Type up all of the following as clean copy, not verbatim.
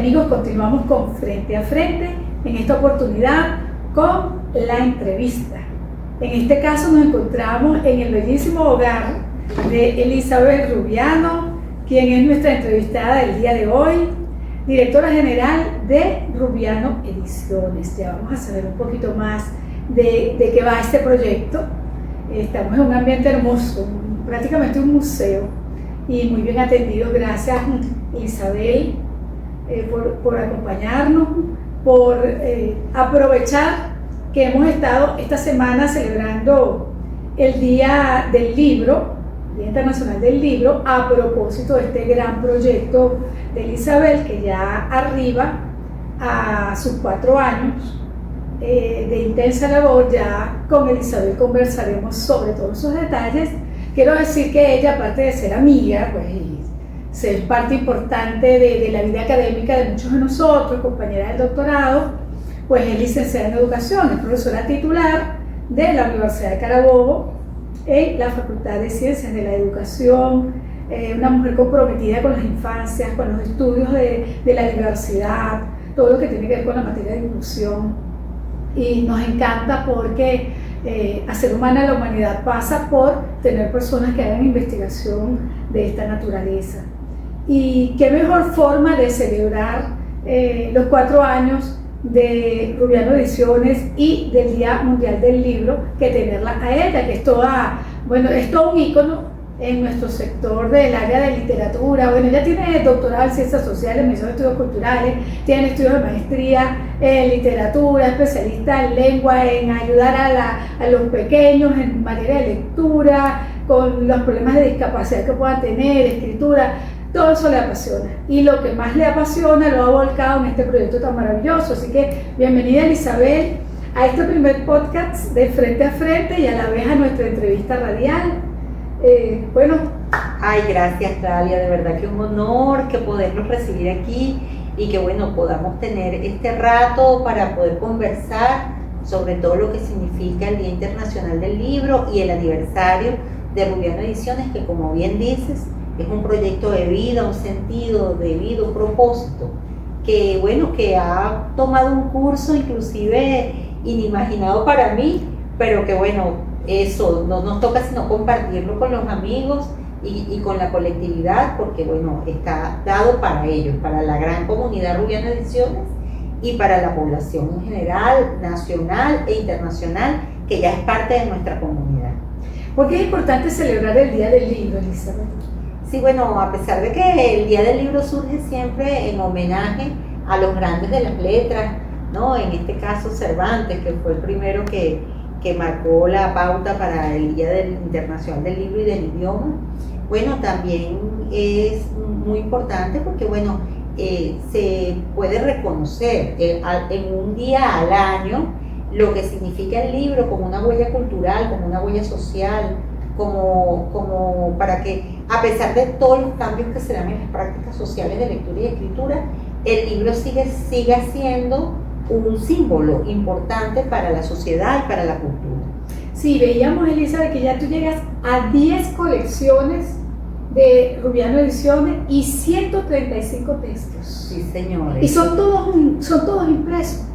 amigos, continuamos con Frente a Frente, en esta oportunidad con la entrevista. En este caso nos encontramos en el bellísimo hogar de Elizabeth Rubiano, quien es nuestra entrevistada del día de hoy, directora general de Rubiano Ediciones. Ya vamos a saber un poquito más de qué va este proyecto. Estamos en un ambiente hermoso, prácticamente un museo, y muy bien atendidos. Gracias, Isabel, por acompañarnos, por aprovechar que hemos estado esta semana celebrando el Día del Libro, Día Internacional del Libro, a propósito de este gran proyecto de Isabel, que ya arriba a sus 4 años de intensa labor. Ya con Elizabeth conversaremos sobre todos esos detalles. Quiero decir que ella, aparte de ser amiga, pues ser parte importante de la vida académica de muchos de nosotros, compañera del doctorado, pues es licenciada en educación, es profesora titular de la Universidad de Carabobo en la Facultad de Ciencias de la Educación, una mujer comprometida con las infancias, con los estudios de la diversidad, todo lo que tiene que ver con la materia de inclusión. Y nos encanta porque hacer humana la humanidad pasa por tener personas que hagan investigación de esta naturaleza. Y qué mejor forma de celebrar los 4 años de Rubiano Ediciones y del Día Mundial del Libro que tenerla a ella, que es es todo un ícono en nuestro sector del área de literatura. Bueno, ella tiene doctorado en Ciencias Sociales, mención de Estudios Culturales, tiene estudios de maestría en literatura, especialista en lengua, en ayudar a los pequeños en materia de lectura, con los problemas de discapacidad que puedan tener, escritura. Todo eso le apasiona, y lo que más le apasiona lo ha volcado en este proyecto tan maravilloso. Así que bienvenida, Elizabeth, a este primer podcast de Frente a Frente y a la vez a nuestra entrevista radial. Ay, gracias, Dalia, de verdad que un honor que poderlos recibir aquí y que podamos tener este rato para poder conversar sobre todo lo que significa el Día Internacional del Libro y el aniversario de Rubiano Ediciones, que, como bien dices, es un proyecto de vida, un sentido de vida, un propósito que ha tomado un curso inclusive inimaginado para mí, pero que eso no nos toca sino compartirlo con los amigos y con la colectividad, porque está dado para ellos, para la gran comunidad Rubiano Ediciones y para la población en general, nacional e internacional, que ya es parte de nuestra comunidad. ¿Por qué es importante celebrar el Día del Libro, Elizabeth? Sí, a pesar de que el Día del Libro surge siempre en homenaje a los grandes de las letras, ¿no? En este caso Cervantes, que fue el primero que marcó la pauta para el Día Internacional del Libro y del Idioma. También es muy importante porque se puede reconocer en un día al año lo que significa el libro como una huella cultural, como una huella social, como para que, a pesar de todos los cambios que se dan en las prácticas sociales de lectura y escritura, el libro sigue siendo un símbolo importante para la sociedad y para la cultura. Sí, veíamos, Elizabeth, que ya tú llegas a 10 colecciones de Rubiano Ediciones y 135 textos. Sí, señores. Y son todos impresos.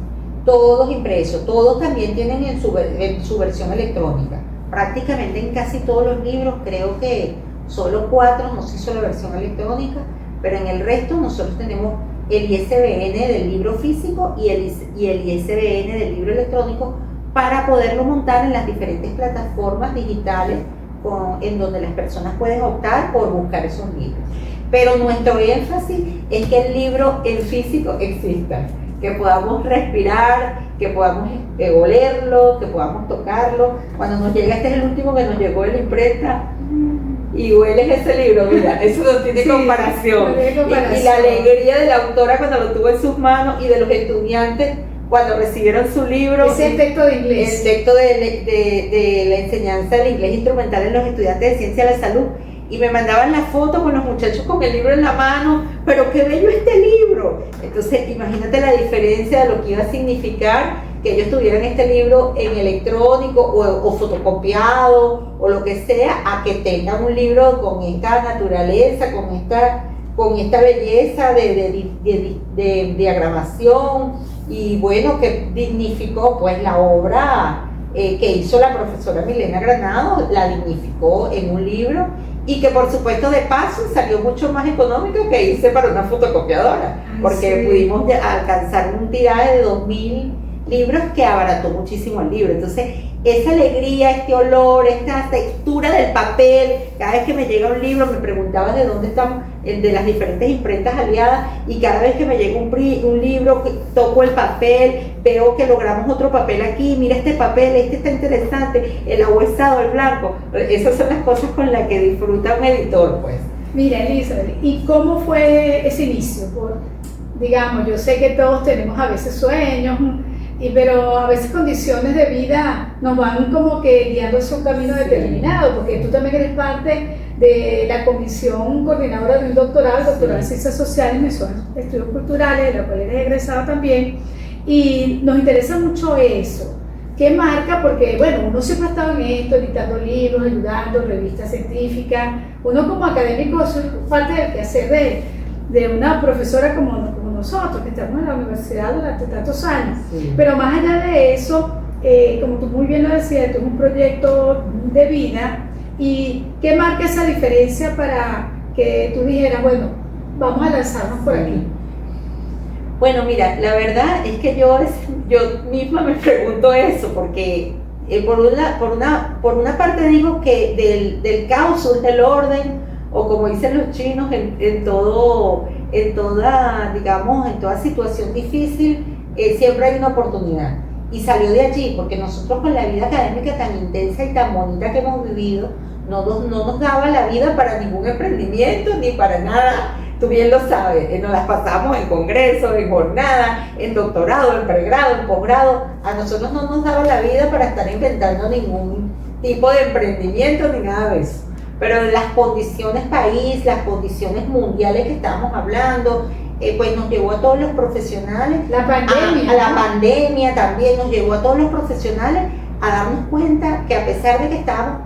Todos impresos, todos también tienen en su versión electrónica. Prácticamente en casi todos los libros, creo que solo 4 nos hizo la versión electrónica, pero en el resto nosotros tenemos el ISBN del libro físico y el ISBN del libro electrónico para poderlo montar en las diferentes plataformas digitales en donde las personas pueden optar por buscar esos libros. Pero nuestro énfasis es que el libro en físico exista, que podamos respirar, que podamos olerlo, que podamos tocarlo. Cuando nos llega, este es el último que nos llegó de la imprenta, y hueles ese libro, mira, eso no tiene comparación. Y la alegría de la autora cuando lo tuvo en sus manos y de los estudiantes cuando recibieron su libro. Ese texto de inglés. El texto de la enseñanza del inglés instrumental en los estudiantes de Ciencia de la Salud. Y me mandaban la foto con los muchachos con el libro en la mano, pero qué bello este libro. Entonces, imagínate la diferencia de lo que iba a significar que ellos tuvieran este libro en electrónico o fotocopiado o lo que sea, a que tengan un libro con esta naturaleza, con esta con esta belleza de diagramación, y bueno, que dignificó pues la obra que hizo la profesora Milena Granado, la dignificó en un libro, y que por supuesto de paso salió mucho más económico que hice para una fotocopiadora, porque pudimos alcanzar un tiraje de 2000 libros que abarató muchísimo el libro. Entonces esa alegría, este olor, esta textura del papel, cada vez que me llega un libro me preguntaba de dónde están, de las diferentes imprentas aliadas, y cada vez que me llega un libro, toco el papel, veo que logramos otro papel aquí, mira este papel, este está interesante, el ahuesado, el blanco. Esas son las cosas con las que disfruta un editor, pues. Mira, Elizabeth, ¿y cómo fue ese inicio? Digamos, yo sé que todos tenemos a veces sueños, pero a veces condiciones de vida nos van como que guiando hacia un camino determinado, porque tú también eres parte de la comisión coordinadora de un doctorado en Ciencias Sociales, mencionas Estudios Culturales, de la cual eres egresado también, y nos interesa mucho eso. ¿Qué marca? Porque, bueno, uno siempre ha estado en esto, editando libros, ayudando, revistas científicas. Uno como académico, eso es parte del quehacer de una profesora como nosotros, que estamos en la universidad durante tantos años. Sí. Pero más allá de eso, como tú muy bien lo decías, esto es un proyecto de vida. ¿Y qué marca esa diferencia para que tú dijeras, bueno, vamos a lanzarnos por aquí? Bueno, mira, la verdad es que yo misma me pregunto eso, porque por una parte digo que del caos surge el orden, o como dicen los chinos, en toda situación difícil, siempre hay una oportunidad. Y salió de allí, porque nosotros con la vida académica tan intensa y tan bonita que hemos vivido, no nos daba la vida para ningún emprendimiento, ni para nada. Tú bien lo sabes, nos las pasamos en congresos, en jornadas, en doctorado, en pregrado, en posgrado. A nosotros no nos daba la vida para estar inventando ningún tipo de emprendimiento ni nada de eso. Pero las condiciones país, las condiciones mundiales que estábamos hablando, pues nos llevó a todos los profesionales, la pandemia, la pandemia también nos llevó a todos los profesionales a darnos cuenta que a pesar de que estábamos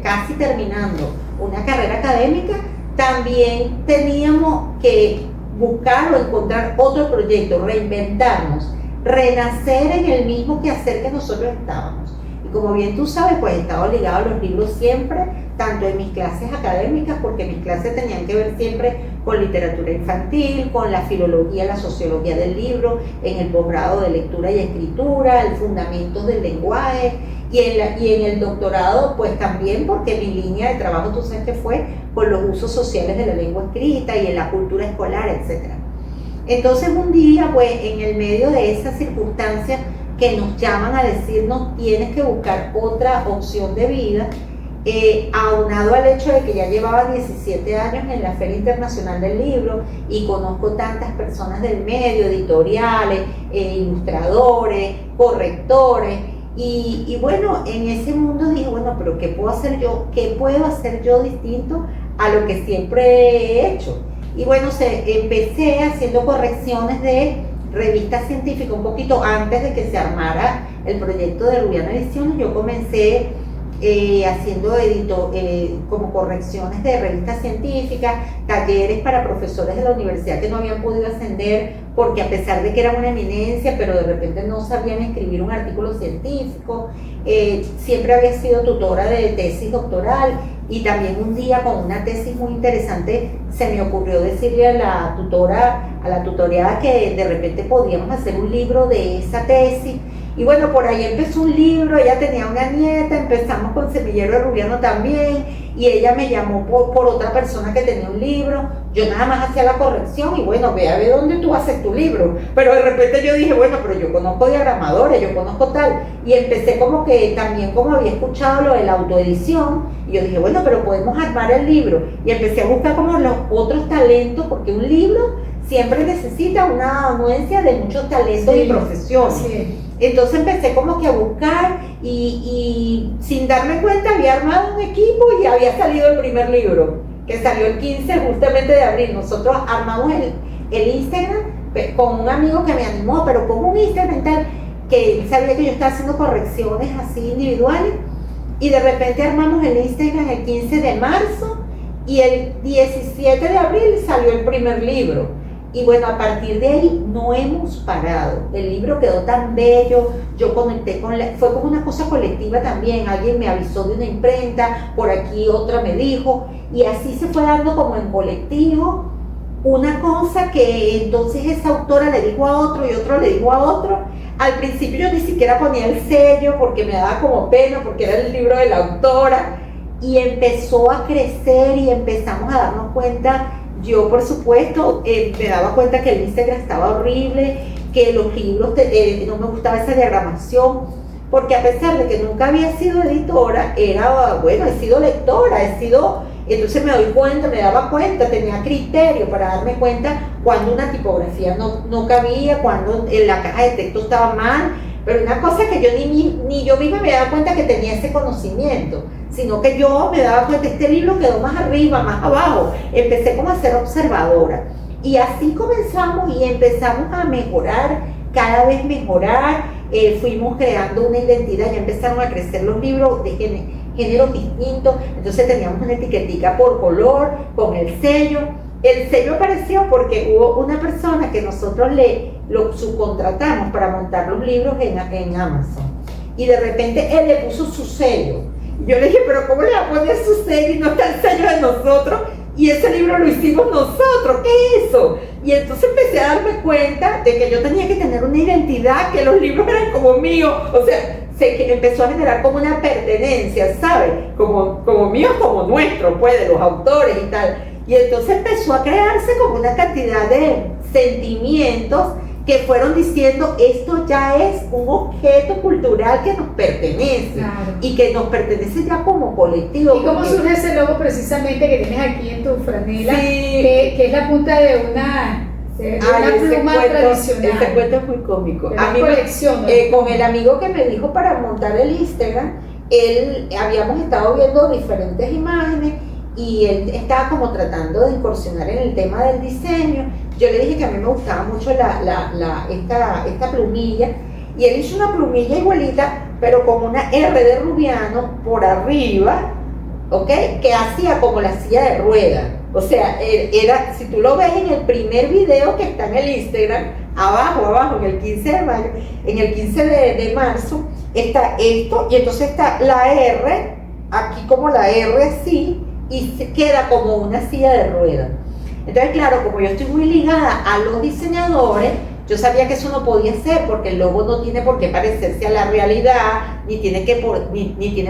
casi terminando una carrera académica, también teníamos que buscar o encontrar otro proyecto, reinventarnos, renacer en el mismo quehacer que nosotros estábamos. Y como bien tú sabes, pues he estado ligado a los libros siempre, tanto en mis clases académicas, porque mis clases tenían que ver siempre con literatura infantil, con la filología, la sociología del libro, en el posgrado de lectura y escritura, el fundamentos del lenguaje, y en el doctorado pues también, porque mi línea de trabajo tú sabes que fue con los usos sociales de la lengua escrita y en la cultura escolar, etc. Entonces un día, pues en el medio de esas circunstancias que nos llaman a decirnos tienes que buscar otra opción de vida, aunado al hecho de que ya llevaba 17 años en la Feria Internacional del Libro y conozco tantas personas del medio, editoriales, ilustradores, correctores, y bueno, en ese mundo dije, bueno, pero ¿qué puedo hacer yo? ¿Qué puedo hacer yo distinto a lo que siempre he hecho? Y bueno, empecé haciendo correcciones de revistas científicas un poquito antes de que se armara el proyecto de Rubiano Ediciones. Yo comencé haciendo como correcciones de revistas científicas, talleres para profesores de la universidad que no habían podido ascender porque a pesar de que eran una eminencia, pero de repente no sabían escribir un artículo científico. Siempre había sido tutora de tesis doctoral, y también un día con una tesis muy interesante se me ocurrió decirle a la tutoriada que de repente podíamos hacer un libro de esa tesis. Y bueno, por ahí empezó un libro, ella tenía una nieta, empezamos con Semillero de Rubiano también, y ella me llamó por otra persona que tenía un libro. Yo nada más hacía la corrección y bueno, ve a ver dónde tú haces tu libro. Pero de repente yo dije, bueno, pero yo conozco diagramadores, yo conozco tal. Y empecé como que también como había escuchado lo de la autoedición, y yo dije, bueno, pero podemos armar el libro. Y empecé a buscar como los otros talentos, porque un libro siempre necesita una anuencia de muchos talentos y profesiones. Sí. Entonces empecé como que a buscar y sin darme cuenta había armado un equipo y había salido el primer libro, que salió el 15 justamente de abril. Nosotros armamos el Instagram con un amigo que me animó, pero con un Instagram tal, que él sabía que yo estaba haciendo correcciones así individuales, y de repente armamos el Instagram el 15 de marzo Y el 17 de abril salió el primer libro. Y bueno, a partir de ahí no hemos parado. El libro quedó tan bello, yo conecté fue como una cosa colectiva también. Alguien me avisó de una imprenta, por aquí otra me dijo, y así se fue dando como en colectivo una cosa que entonces esa autora le dijo a otro y otro le dijo a otro. Al principio yo ni siquiera ponía el sello porque me daba como pena, porque era el libro de la autora, y empezó a crecer y empezamos a darnos cuenta. Yo, por supuesto, me daba cuenta que el Instagram estaba horrible, que los libros, no me gustaba esa diagramación, porque a pesar de que nunca había sido editora, bueno, he sido lectora, entonces me daba cuenta, tenía criterio para darme cuenta cuando una tipografía no cabía, cuando la caja de texto estaba mal, pero una cosa que yo ni yo misma me daba cuenta que tenía ese conocimiento, sino que yo me daba cuenta, este libro quedó más arriba, más abajo, empecé como a ser observadora, y así comenzamos y empezamos a mejorar, cada vez mejorar, fuimos creando una identidad, ya empezaron a crecer los libros de géneros distintos, entonces teníamos una etiquetica por color, con el sello apareció porque hubo una persona que nosotros lo subcontratamos para montar los libros en Amazon, y de repente él le puso su sello. Yo le dije, pero ¿cómo le va a poner su sello y no está el sello de nosotros? Y ese libro lo hicimos nosotros, ¿qué es eso? Y entonces empecé a darme cuenta de que yo tenía que tener una identidad, que los libros eran como míos, o sea, que empezó a generar como una pertenencia, ¿sabes? Como míos, como nuestros, pues, de los autores y tal. Y entonces empezó a crearse como una cantidad de sentimientos que fueron diciendo, esto ya es un objeto cultural que nos pertenece, claro, y que nos pertenece ya como colectivo. ¿Y cómo surge ese logo precisamente que tienes aquí en tu franela? Sí. Que es la punta de una pluma tradicional. Ese cuento es muy cómico. A mí colección, con el amigo que me dijo para montar el Instagram, habíamos estado viendo diferentes imágenes y él estaba como tratando de incursionar en el tema del diseño. Yo le dije que a mí me gustaba mucho esta plumilla, y él hizo una plumilla igualita, pero con una R de Rubiano por arriba, ¿ok? Que hacía como la silla de ruedas. O sea, si tú lo ves en el primer video que está en el Instagram, abajo, en el 15 de mayo, en el 15 de marzo, está esto, y entonces está la R, aquí como la R así, y se queda como una silla de ruedas. Entonces, claro, como yo estoy muy ligada a los diseñadores, yo sabía que eso no podía ser, porque el logo no tiene por qué parecerse a la realidad, ni tiene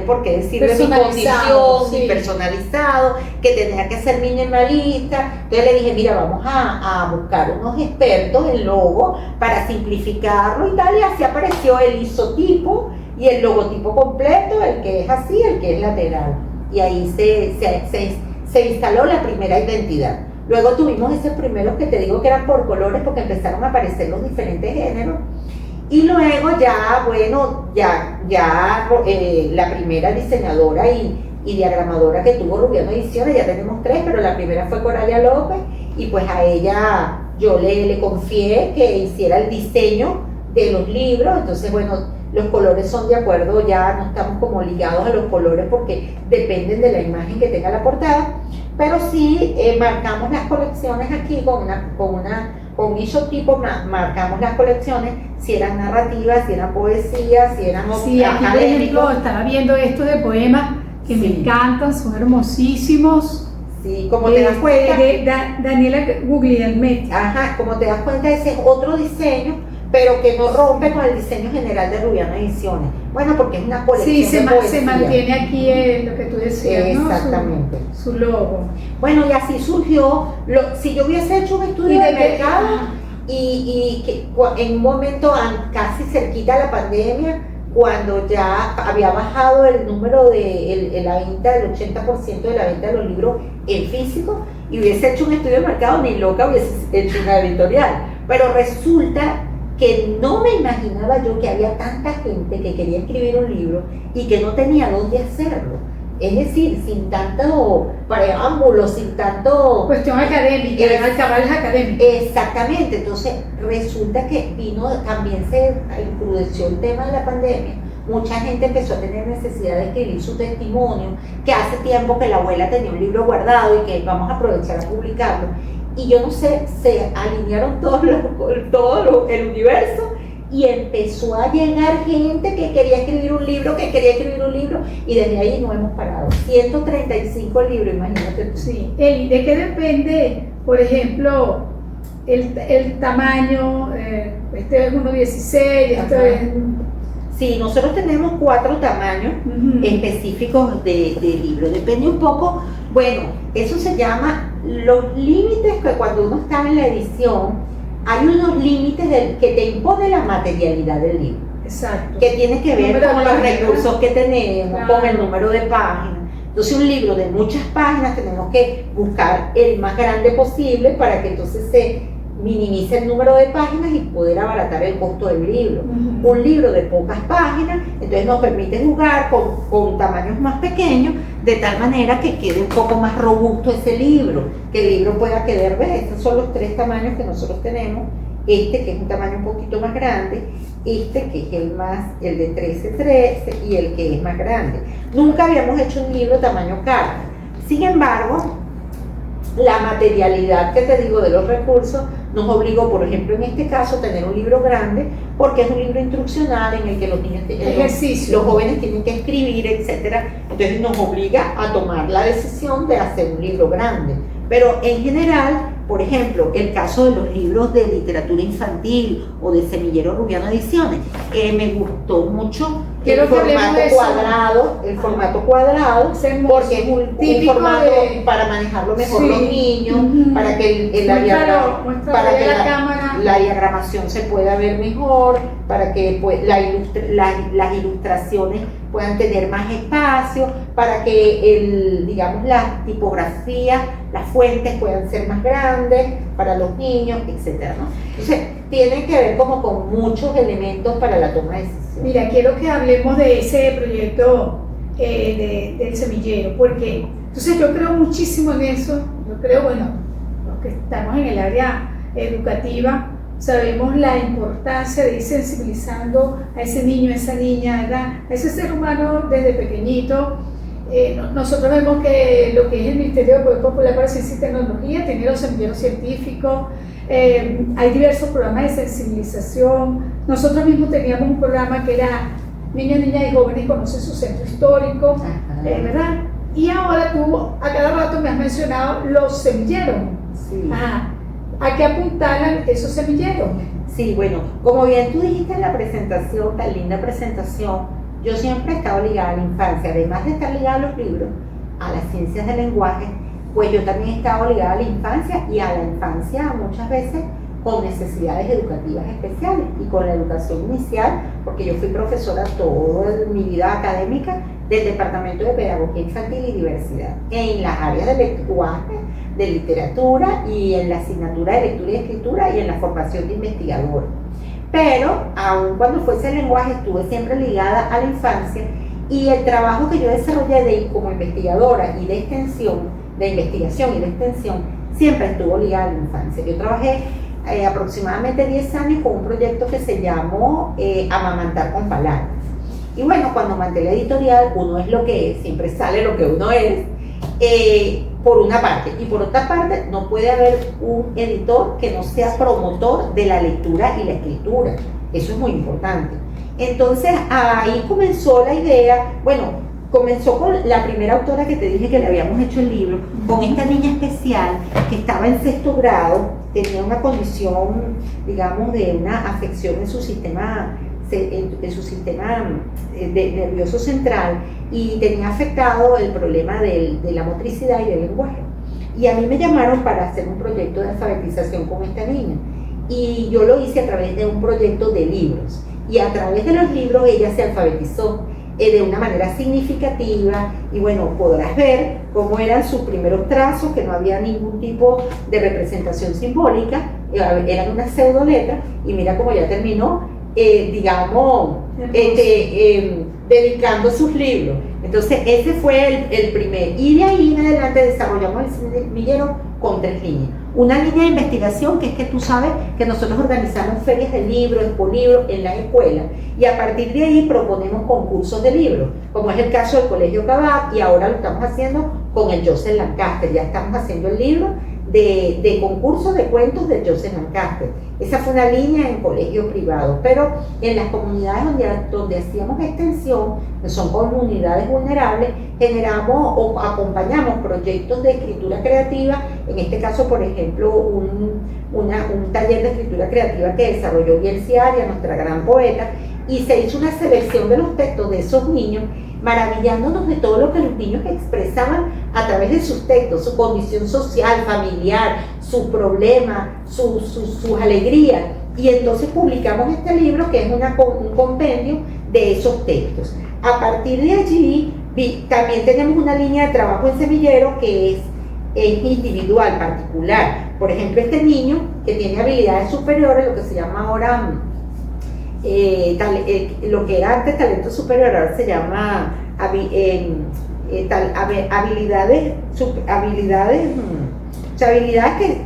por qué decir de mi condición, sí, ni personalizado, que tenía que ser minimalista. Entonces le dije, mira, vamos a buscar unos expertos en logo para simplificarlo y tal, y así apareció el isotipo y el logotipo completo, el que es así, el que es lateral. Y ahí se instaló la primera identidad. Luego tuvimos esos primeros que te digo que eran por colores, porque empezaron a aparecer los diferentes géneros. Y luego ya, bueno, la primera diseñadora y diagramadora que tuvo Rubiano Ediciones, ya tenemos 3, pero la primera fue Coralia López, y pues a ella yo le confié que hiciera el diseño de los libros. Entonces, bueno, los colores son de acuerdo, ya no estamos como ligados a los colores porque dependen de la imagen que tenga la portada, pero sí marcamos las colecciones aquí con isotipo, marcamos las colecciones, si eran narrativas, si eran poesías, si eran sí, aquí por ejemplo estaba viendo estos de poemas que sí, me encantan, son hermosísimos. Sí, como te das cuenta. Daniela Guglielmetti. Ajá, como te das cuenta, ese es otro diseño, pero que no rompe con el diseño general de Rubiano Ediciones. Bueno, porque es una colección de poesía. Se mantiene aquí lo que tú decías, exactamente, ¿no? Su logo. Bueno, y así surgió, si yo hubiese hecho un estudio de mercado y que en un momento casi cerquita a la pandemia, cuando ya había bajado el número de la venta, del 80% de la venta de los libros en físico, y hubiese hecho un estudio de mercado, ni loca hubiese hecho una editorial. Pero resulta que no me imaginaba yo que había tanta gente que quería escribir un libro y que no tenía dónde hacerlo. Es decir, sin tanto preámbulo, sin tanto... cuestión académica, cabales académicos. Exactamente. Entonces resulta que también se encrudeció el tema de la pandemia, mucha gente empezó a tener necesidad de escribir su testimonio, que hace tiempo que la abuela tenía un libro guardado y que vamos a aprovechar a publicarlo. Y yo no sé, se alinearon el universo y empezó a llegar gente que quería escribir un libro, y desde ahí no hemos parado. 135 libros, imagínate tú. Sí, Eli, ¿de qué depende, por ejemplo, el tamaño? Este es 1.16, esto es... Sí, nosotros tenemos 4 tamaños específicos de libro. Depende un poco, bueno, eso se llama los límites, que cuando uno está en la edición, hay unos límites que te impone la materialidad del libro. Exacto. Que tiene que ver con los recursos que tenemos, claro, con el número de páginas. Entonces, un libro de muchas páginas tenemos que buscar el más grande posible para que entonces se minimice el número de páginas y poder abaratar el costo del libro. Un libro de pocas páginas, entonces nos permite jugar con tamaños más pequeños, de tal manera que quede un poco más robusto ese libro, que el libro pueda quedar, ¿ves? Estos son los 3 tamaños que nosotros tenemos. Este, que es un tamaño un poquito más grande, este que es el de 13 y el que es más grande. Nunca habíamos hecho un libro tamaño carta. Sin embargo, la materialidad que te digo de los recursos nos obligó, por ejemplo, en este caso, a tener un libro grande, porque es un libro instruccional en el que los niños, los jóvenes tienen que escribir, etcétera. Entonces nos obliga a tomar la decisión de hacer un libro grande. Pero en general, por ejemplo, el caso de los libros de literatura infantil o de Semillero Rubiano Ediciones, me gustó mucho el formato cuadrado, porque es un formato para manejarlo mejor los niños, para que la diagramación se pueda ver mejor, para que pues, las ilustraciones puedan tener más espacio, para que digamos, las tipografías, las fuentes puedan ser más grandes para los niños, etcétera, ¿no? Entonces, tiene que ver como con muchos elementos para la toma de decisiones. Mira, quiero que hablemos de ese proyecto del semillero, porque entonces yo creo muchísimo en eso. Yo creo, bueno, los que estamos en el área educativa, sabemos la importancia de ir sensibilizando a ese niño, a esa niña, ¿verdad? A ese ser humano desde pequeñito. Nosotros vemos que lo que es el Ministerio de Poder Popular para Ciencia y Tecnología tiene los semilleros científicos, hay diversos programas de sensibilización. Nosotros mismos teníamos un programa que era Niños, Niñas y Jóvenes Conocen su Centro Histórico, ¿verdad? Y ahora tú a cada rato me has mencionado los semilleros. Sí. Ajá. ¿A qué apuntalan esos semilleros? Sí, bueno, como bien tú dijiste en la presentación, tan linda presentación, yo siempre he estado ligada a la infancia, además de estar ligada a los libros, a las ciencias del lenguaje, pues yo también he estado ligada a la infancia y a la infancia muchas veces con necesidades educativas especiales y con la educación inicial, porque yo fui profesora toda mi vida académica del Departamento de Pedagogía Infantil y Diversidad, en las áreas de lenguaje, de literatura y en la asignatura de lectura y escritura y en la formación de investigador. Pero, aun cuando fuese el lenguaje, estuve siempre ligada a la infancia y el trabajo que yo desarrollé como investigadora y de extensión, de investigación y de extensión, siempre estuvo ligada a la infancia. Yo trabajé aproximadamente 10 años con un proyecto que se llamó Amamantar con Palabras. Y bueno, cuando mandé la editorial, uno es lo que es, siempre sale lo que uno es, por una parte, y por otra parte no puede haber un editor que no sea promotor de la lectura y la escritura. Eso es muy importante. Entonces ahí comenzó la idea, bueno, comenzó con la primera autora que te dije que le habíamos hecho el libro, con esta niña especial que estaba en 6º grado, tenía una condición, digamos, de una afección en su sistema nervioso central y tenía afectado el problema de la motricidad y del lenguaje. Y a mí me llamaron para hacer un proyecto de alfabetización con esta niña. Y yo lo hice a través de un proyecto de libros. Y a través de los libros ella se alfabetizó de una manera significativa. Y bueno, podrás ver cómo eran sus primeros trazos, que no había ningún tipo de representación simbólica, eran unas pseudoletras. Y mira cómo ya terminó, digamos, dedicando sus libros. Entonces ese fue el primer, y de ahí en adelante desarrollamos el semillero con 3 líneas. una línea de investigación que es que tú sabes que nosotros organizamos ferias de libros, expolibros en la escuela y a partir de ahí proponemos concursos de libros, como es el caso del Colegio Cabot y ahora lo estamos haciendo con el Joseph Lancaster, ya estamos haciendo el libro de concursos de cuentos de Joseph Lancaster. Esa fue una línea en colegios privados, pero en las comunidades donde hacíamos extensión, que son comunidades vulnerables, generamos o acompañamos proyectos de escritura creativa, en este caso, por ejemplo, un taller de escritura creativa que desarrolló Bielsi Arias, nuestra gran poeta, y se hizo una selección de los textos de esos niños, maravillándonos de todo lo que los niños expresaban a través de sus textos, su condición social, familiar, su problema, sus alegrías. Y entonces publicamos este libro que es un compendio de esos textos. A partir de allí, también tenemos una línea de trabajo en Semillero que es individual, particular. Por ejemplo, este niño que tiene habilidades superiores, lo que se llama ahora... lo que era antes talento superior, ahora se llama habilidades que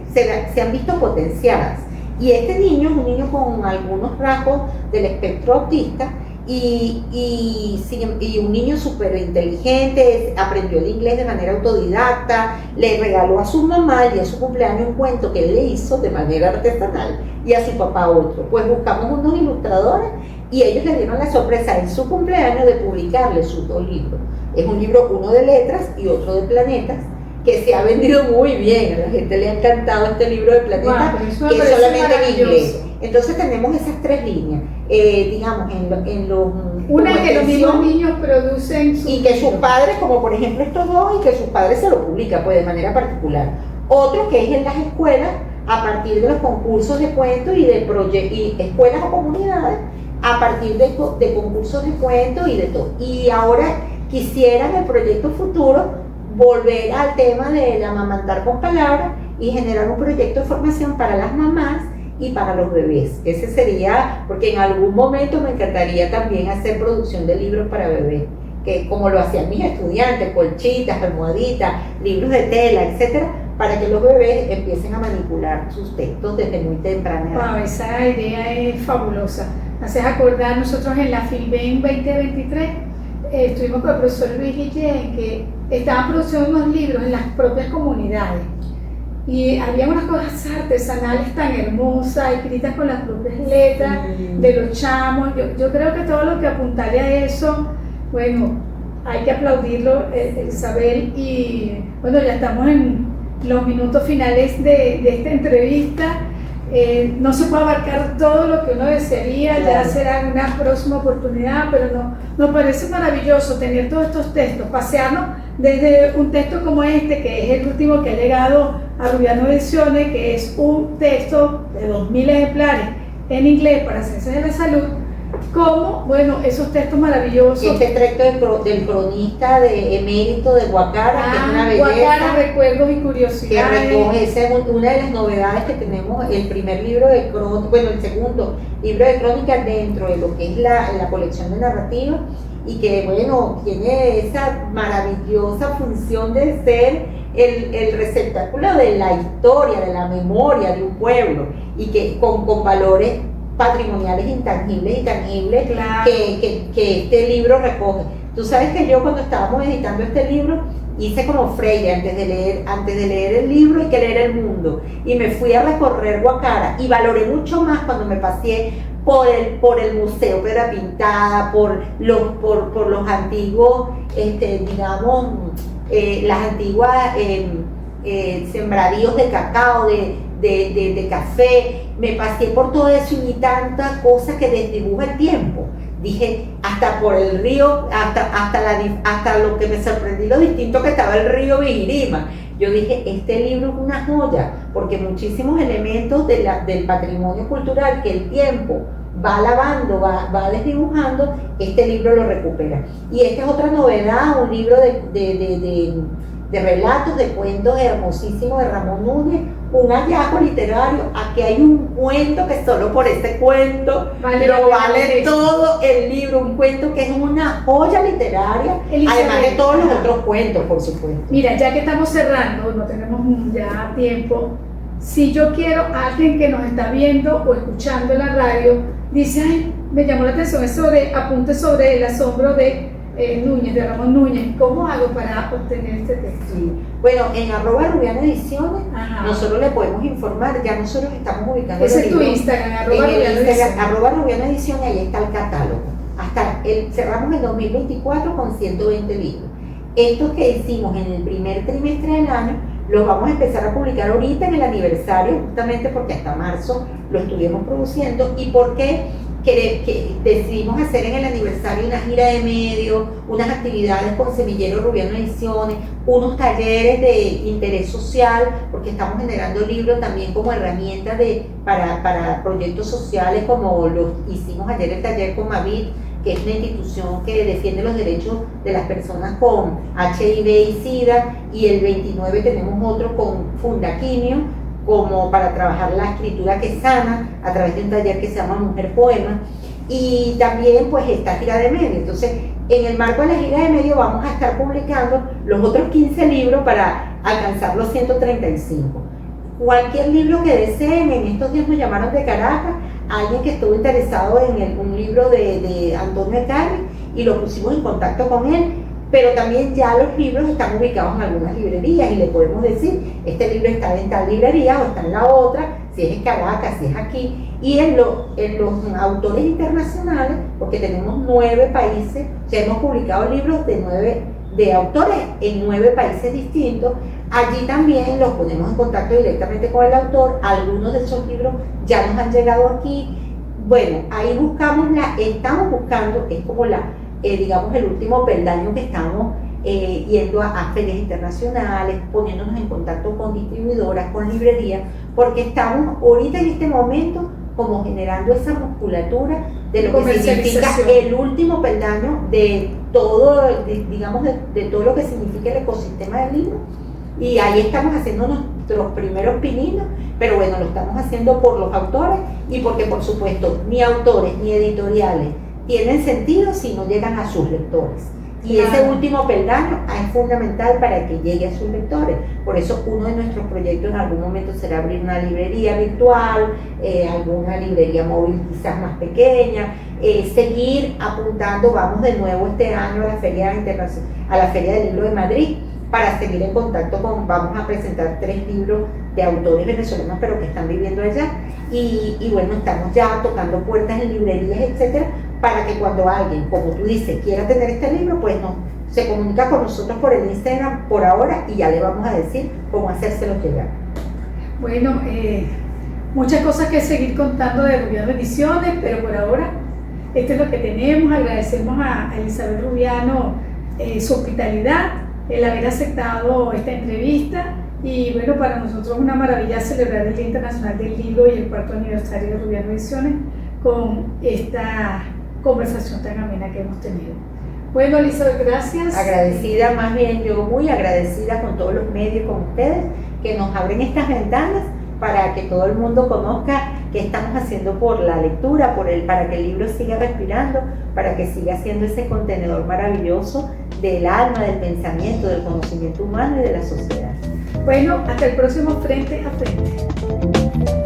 se han visto potenciadas. Y este niño es un niño con algunos rasgos del espectro autista y un niño súper inteligente, aprendió el inglés de manera autodidacta, le regaló a su mamá el día de su cumpleaños un cuento que él le hizo de manera artesanal y a su papá otro. Pues buscamos unos ilustradores y ellos le dieron la sorpresa en su cumpleaños de publicarle sus dos libros. Es un libro, uno de letras y otro de planetas, que se ha vendido muy bien, a la gente le ha encantado este libro de planetas, que es solamente en inglés. Entonces tenemos esas tres líneas, digamos, en los... Una que los mismos niños producen y que sus padres, como por ejemplo estos dos, y que sus padres se lo publican, pues de manera particular. Otro que es en las escuelas, a partir de los concursos de cuentos y escuelas o comunidades, a partir de concursos de cuentos y de todo. Y ahora quisieran el proyecto futuro volver al tema del amamantar con palabras y generar un proyecto de formación para las mamás y para los bebés. Ese sería, porque en algún momento me encantaría también hacer producción de libros para bebés, que como lo hacían mis estudiantes, colchitas, almohaditas, libros de tela, etcétera, para que los bebés empiecen a manipular sus textos desde muy temprana edad. Wow, esa idea es fabulosa. Me haces acordar, nosotros en la Filben 2023 estuvimos con el profesor Luis Guillén, que estaban produciendo unos libros en las propias comunidades y había unas cosas artesanales tan hermosas, escritas con las propias letras de los chamos. Yo creo que todo lo que apuntale a eso, bueno, hay que aplaudirlo, Isabel, y bueno, ya estamos en los minutos finales de esta entrevista. No se puede abarcar todo lo que uno desearía, claro. Ya será en una próxima oportunidad, pero nos parece maravilloso tener todos estos textos, pasearnos desde un texto como este, que es el último que ha llegado a Rubiano Ediciones, que es un texto de 2000 ejemplares en inglés para Ciencias de la Salud, como, bueno, esos textos maravillosos. Y este texto del cronista de emérito de Guacara, que es una belleza. Guacara, recuerdos y curiosidades. Que recoge, esa es una de las novedades que tenemos, el primer libro de crónica, bueno, el segundo libro de crónica dentro de lo que es la colección de narrativa, y que, bueno, tiene esa maravillosa función de ser el receptáculo de la historia, de la memoria de un pueblo, y que con valores patrimoniales intangibles y tangibles, claro. que este libro recoge. Tú sabes que yo, cuando estábamos editando este libro, hice como Freire, antes de leer el libro hay que leer el mundo, y me fui a recorrer Guacara y valoré mucho más cuando me pasé por el Museo Piedra Pintada, por los antiguos, digamos, las antiguas sembradíos de cacao, de café. Me pasé por todo eso y vi tanta cosa que desdibuja el tiempo. Dije, hasta por el río, hasta lo que me sorprendí, lo distinto que estaba el río Vigirima. Yo dije, este libro es una joya, porque muchísimos elementos del patrimonio cultural que el tiempo va lavando, va desdibujando, este libro lo recupera. Y esta es otra novedad, un libro de relatos, de cuentos hermosísimos de Ramón Núñez, un hallazgo literario. Aquí hay un cuento que solo por este cuento vale todo el libro, un cuento que es una joya literaria, además de todos los otros cuentos, por supuesto. Mira, ya que estamos cerrando, no tenemos ya tiempo, si yo quiero a alguien que nos está viendo o escuchando en la radio, dice, ay, me llamó la atención eso de apuntes sobre el asombro de Núñez, de Ramón Núñez, ¿cómo hago para obtener este texto? Sí. Bueno, en @rubianoediciones Ajá. nosotros le podemos informar, ya nosotros estamos ubicando Ese el es tu libro Instagram, en el @rubianoediciones. Instagram, @rubianoediciones, ahí está el catálogo. Cerramos el 2024 con 120 libros. Estos que hicimos en el primer trimestre del año, los vamos a empezar a publicar ahorita en el aniversario, justamente porque hasta marzo lo estuvimos produciendo. ¿Y por qué? Que decidimos hacer en el aniversario una gira de medios, unas actividades con Semillero Rubiano Ediciones, unos talleres de interés social, porque estamos generando libros también como herramienta para proyectos sociales, como los hicimos ayer el taller con Mavit, que es una institución que defiende los derechos de las personas con HIV y SIDA, y el 29 tenemos otro con Fundaquimio, como para trabajar la escritura que sana a través de un taller que se llama Mujer Poema, y también pues esta gira de medio. Entonces, en el marco de la gira de medio vamos a estar publicando los otros 15 libros para alcanzar los 135. Cualquier libro que deseen, en estos días nos llamaron de Caracas, alguien que estuvo interesado en un libro de Antonio Carri, y lo pusimos en contacto con él. Pero también ya los libros están ubicados en algunas librerías y le podemos decir, este libro está en tal librería o está en la otra, si es en Caracas, si es aquí. Y en los autores internacionales, porque tenemos 9 países, o sea, hemos publicado libros de autores en 9 países distintos. Allí también los ponemos en contacto directamente con el autor. Algunos de esos libros ya nos han llegado aquí. Bueno, ahí estamos buscando, es como digamos, el último peldaño que estamos yendo a ferias internacionales, poniéndonos en contacto con distribuidoras, con librerías, porque estamos ahorita en este momento como generando esa musculatura de lo que significa el último peldaño de todo, digamos, de todo lo que significa el ecosistema del libro. Y ahí estamos haciendo nuestros primeros pininos, pero bueno, lo estamos haciendo por los autores y porque, por supuesto, ni autores ni editoriales tienen sentido si no llegan a sus lectores. Y ese último peldaño es fundamental para que llegue a sus lectores. Por eso uno de nuestros proyectos en algún momento será abrir una librería virtual, alguna librería móvil quizás más pequeña, seguir apuntando. Vamos de nuevo este año a la Feria del Libro de Madrid, para seguir en contacto vamos a presentar 3 libros de autores venezolanos pero que están viviendo allá, y bueno, estamos ya tocando puertas en librerías, etcétera, para que cuando alguien, como tú dices, quiera tener este libro, pues se comunica con nosotros por el Instagram por ahora, y ya le vamos a decir cómo hacérselo llegar. Bueno, muchas cosas que seguir contando de Rubiano Ediciones, pero por ahora esto es lo que tenemos. Agradecemos a Elizabeth Rubiano su hospitalidad, el haber aceptado esta entrevista, y bueno, para nosotros es una maravilla celebrar el Día Internacional del Libro y el 4º aniversario de Rubiano Ediciones con esta conversación tan amena que hemos tenido. Bueno, Elizabeth, gracias. Agradecida, más bien yo muy agradecida con todos los medios, con ustedes, que nos abren estas ventanas para que todo el mundo conozca qué estamos haciendo por la lectura, para que el libro siga respirando, para que siga siendo ese contenedor maravilloso del alma, del pensamiento, del conocimiento humano y de la sociedad. Bueno, hasta el próximo Frente a Frente.